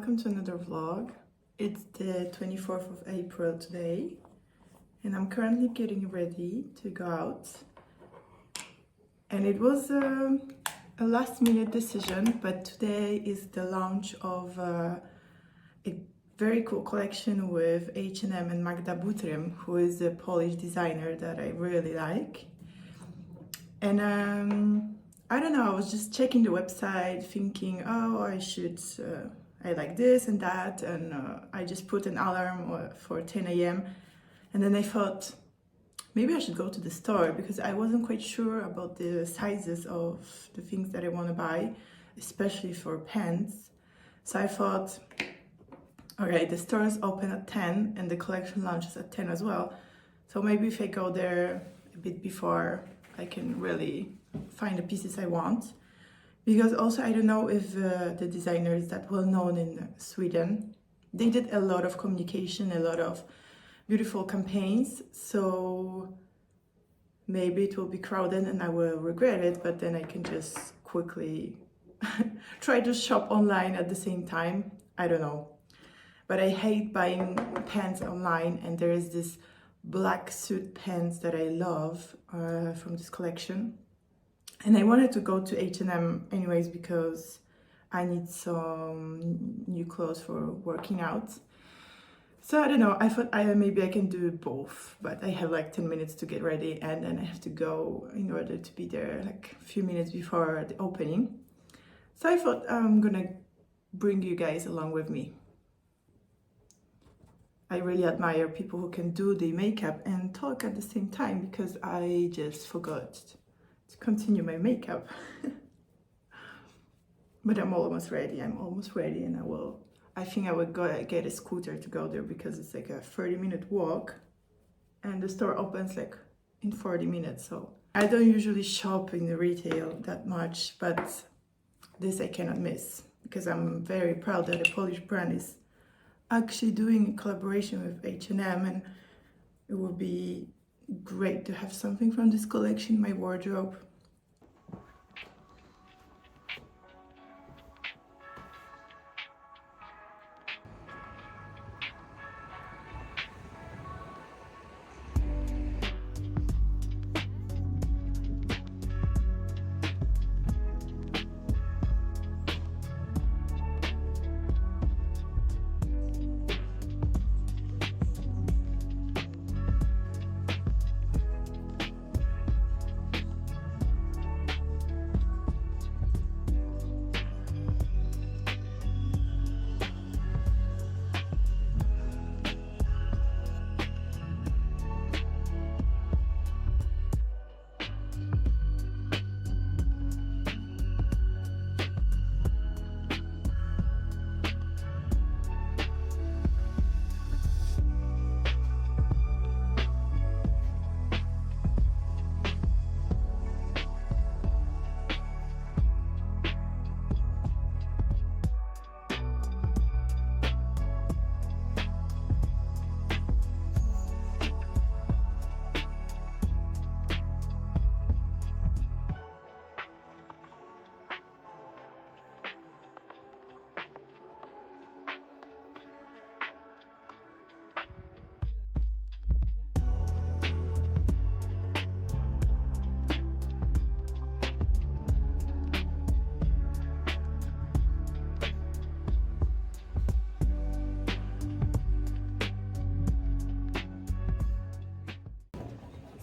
welcome to another vlog. It's the 24th of April today and I'm currently getting ready to go out. And it was a last minute decision, but today is the launch of a very cool collection with H&M and Magda Butrym, who is a Polish designer that I really like. And I don't know, I was just checking the website thinking, oh, I like this and that, and I just put an alarm for 10 a.m. and then I thought maybe I should go to the store because I wasn't quite sure about the sizes of the things that I want to buy, especially for pants. So I thought, okay, the store is open at 10 and the collection launches at 10 as well. So maybe if I go there a bit before, I can really find the pieces I want. Because also I don't know if the designer is that well known in Sweden. They did a lot of communication, a lot of beautiful campaigns, so maybe it will be crowded and I will regret it, but then I can just quickly try to shop online at the same time. I don't know. But I hate buying pants online, and there is this black suit pants that I love from this collection. And I wanted to go to H&M anyways because I need some new clothes for working out. So I don't know, I thought maybe I can do both, but I have like 10 minutes to get ready and then I have to go in order to be there like a few minutes before the opening. So I thought I'm gonna bring you guys along with me. I really admire people who can do the makeup and talk at the same time because I just forgot to continue my makeup. But I'm almost ready and I think I would go get a scooter to go there because it's like a 30-minute walk and the store opens like in 40 minutes. So I don't usually shop in the retail that much, but this I cannot miss because I'm very proud that a Polish brand is actually doing a collaboration with H&M, and it would be great to have something from this collection in my wardrobe.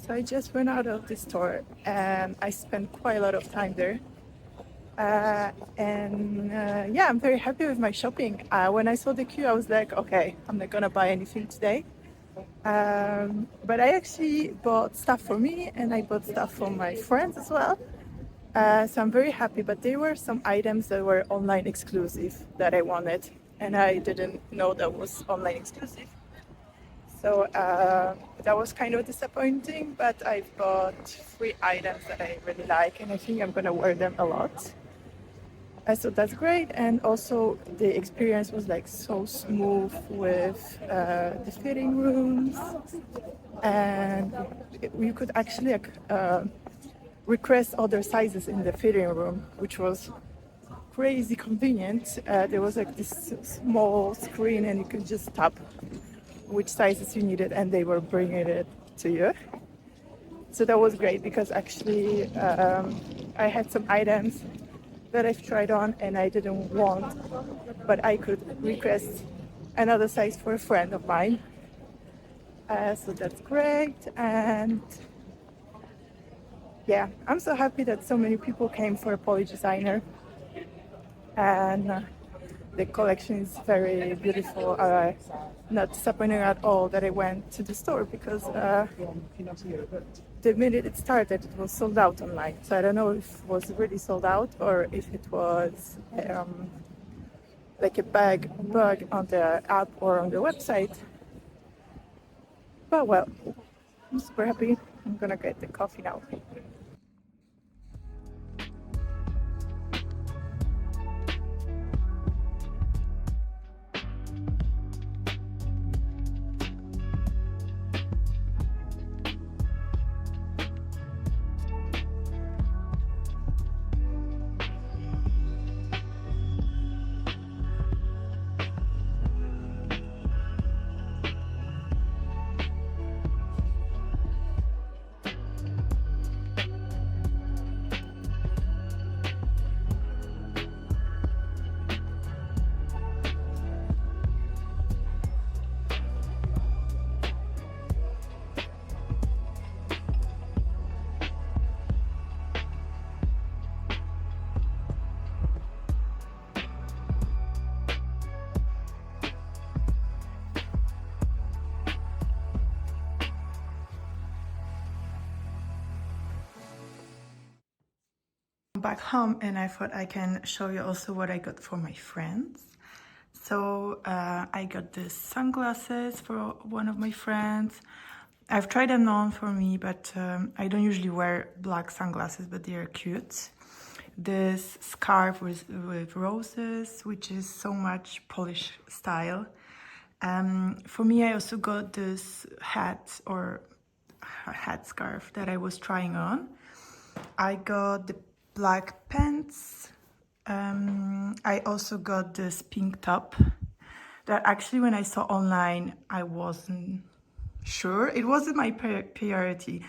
So I just went out of the store and I spent quite a lot of time there. Yeah, I'm very happy with my shopping. When I saw the queue, I was like, okay, I'm not gonna buy anything today. But I actually bought stuff for me and I bought stuff for my friends as well. So I'm very happy, but there were some items that were online exclusive that I wanted and I didn't know that was online exclusive. So that was kind of disappointing, but I bought 3 items that I really like and I think I'm gonna wear them a lot. So that's great, and also the experience was like so smooth with the fitting rooms, and you could actually request other sizes in the fitting room, which was crazy convenient. There was like this small screen and you could just tap which sizes you needed and they were bringing it to you. So that was great because actually I had some items that I've tried on and I didn't want, but I could request another size for a friend of mine. So that's great. And yeah, I'm so happy that so many people came for a Polish designer. And the collection is very beautiful. Not disappointing at all that I went to the store because the minute it started, it was sold out online. So I don't know if it was really sold out or if it was like a bug on the app or on the website. But well, I'm super happy. I'm gonna get the coffee now. Back home and I thought I can show you also what I got for my friends. So I got these sunglasses for one of my friends. I've tried them on for me, but I don't usually wear black sunglasses, but they are cute. This scarf with roses, which is so much Polish style. For me, I also got this hat or hat scarf that I was trying on. I got the black pants. I also got this pink top that actually when I saw online, I wasn't sure. It wasn't my priority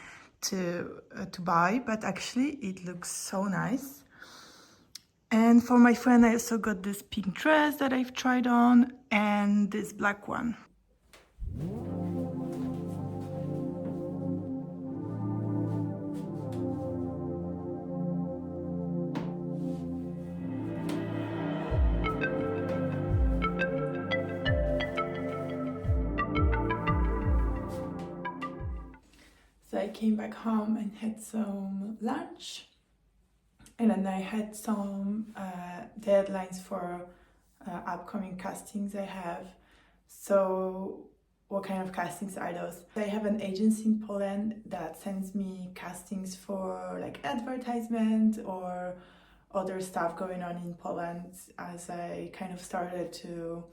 to buy, but actually it looks so nice. And for my friend, I also got this pink dress that I've tried on and this black one. So I came back home and had some lunch, and then I had some deadlines for upcoming castings I have. So what kind of castings are those? I have an agency in Poland that sends me castings for like advertisement or other stuff going on in Poland as I kind of started to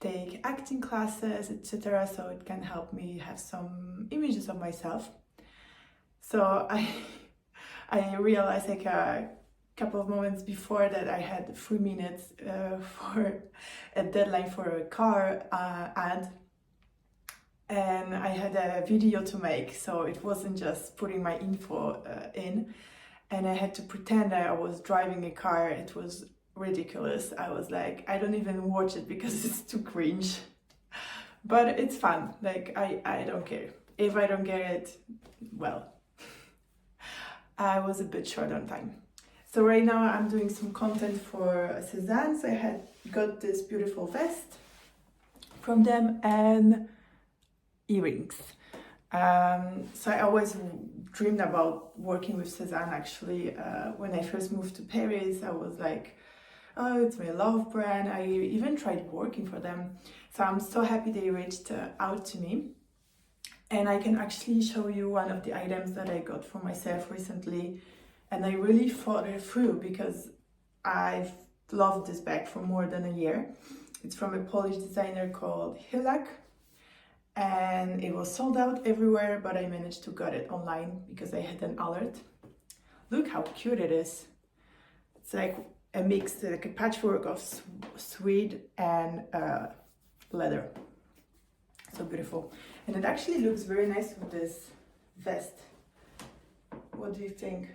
take acting classes, etc. So it can help me have some images of myself. So I realized like a couple of moments before that I had 3 minutes for a deadline for a car ad, and I had a video to make, so it wasn't just putting my info in, and I had to pretend that I was driving a car. It was ridiculous. I was like, I don't even watch it because it's too cringe, but it's fun. Like I don't care if I don't get it. Well, I was a bit short on time. So right now I'm doing some content for Sézane. So I had got this beautiful vest from them and earrings. So I always dreamed about working with Sézane actually. When I first moved to Paris, I was like, oh, it's my love brand. I even tried working for them. So I'm so happy they reached out to me. And I can actually show you one of the items that I got for myself recently. And I really thought it through because I've loved this bag for more than a year. It's from a Polish designer called Hilak. And it was sold out everywhere, but I managed to get it online because I had an alert. Look how cute it is. It's like a mix, like a patchwork of Swede and leather. So beautiful. And it actually looks very nice with this vest. What do you think?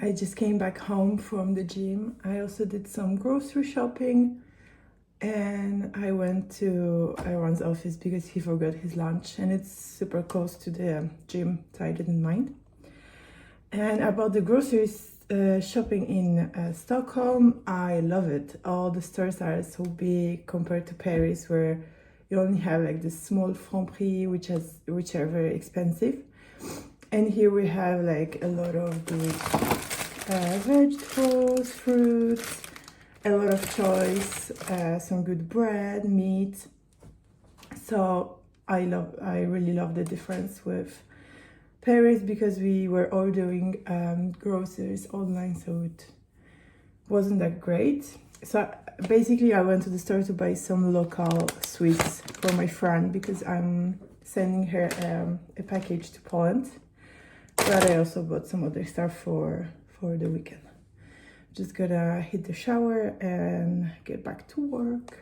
I just came back home from the gym. I also did some grocery shopping and I went to Aaron's office because he forgot his lunch and it's super close to the gym, so I didn't mind. And about the groceries shopping in Stockholm, I love it. All the stores are so big compared to Paris, where you only have like this small Franprix, which are very expensive. And here we have like a lot of the vegetables, fruits, a lot of choice, some good bread, meat. So I really love the difference with Paris, because we were ordering groceries online, so it wasn't that great. So basically I went to the store to buy some local sweets for my friend, because I'm sending her a package to Poland. But I also bought some other stuff for the weekend. Just gonna hit the shower and get back to work.